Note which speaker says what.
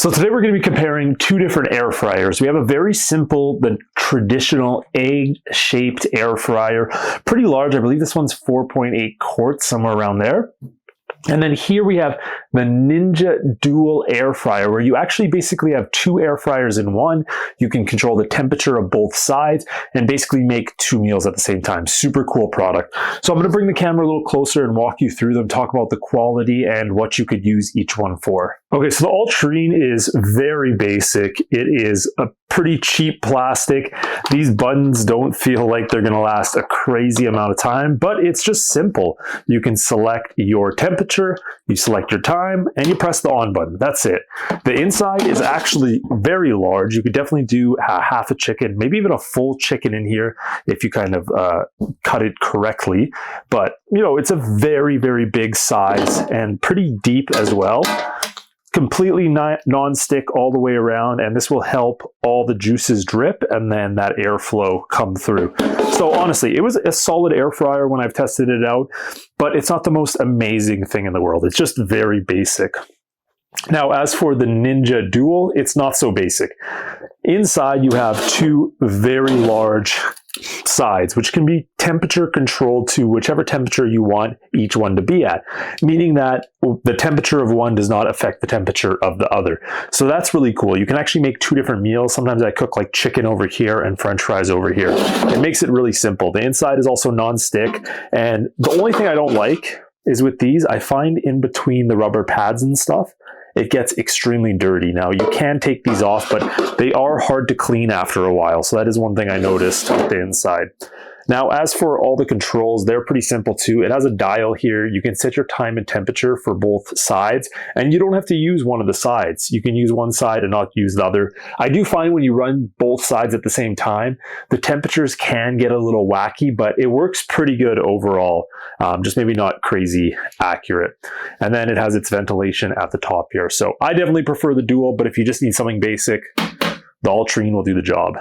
Speaker 1: So today we're going to be comparing two different air fryers. We have a very simple, the traditional egg-shaped air fryer, pretty large. I believe this one's 4.8 quarts, somewhere around there. And then here we have the Ninja Dual Air Fryer, where you actually basically have two air fryers in one. You can control the temperature of both sides and basically make two meals at the same time. Super cool product. So I'm going to bring the camera a little closer and walk you through them, talk about the quality and what you could use each one for. Okay, so the Ultrean is very basic. It is a pretty cheap plastic. These buttons don't feel like they're going to last a crazy amount of time, but it's just simple. You can select your temperature, you select your time, and you press the on button. That's it. The inside is actually very large. You could definitely do half a chicken, maybe even a full chicken in here if you kind of cut it correctly. But, you know, it's a very, very big size and pretty deep as well. Completely non-stick all the way around, and this will help all the juices drip and then that airflow come through. So honestly, it was a solid air fryer when I've tested it out, but it's not the most amazing thing in the world. It's just very basic. Now, as for the Ninja Dual, it's not so basic. Inside, you have two very large sides, which can be temperature controlled to whichever temperature you want each one to be at, meaning that the temperature of one does not affect the temperature of the other. So that's really cool. You can actually make two different meals. Sometimes I cook like chicken over here and French fries over here. It makes it really simple. The inside is also non-stick, and the only thing I don't like is with these, I find in between the rubber pads and stuff, it gets extremely dirty. Now, you can take these off, but they are hard to clean after a while. So that is one thing I noticed with the inside. Now, as for all the controls, they're pretty simple too. It has a dial here. You can set your time and temperature for both sides, and you don't have to use one of the sides. You can use one side and not use the other. I do find when you run both sides at the same time, the temperatures can get a little wacky, but it works pretty good overall. Just maybe not crazy accurate. And then it has its ventilation at the top here. So I definitely prefer the Dual, but if you just need something basic, the Ultrean will do the job.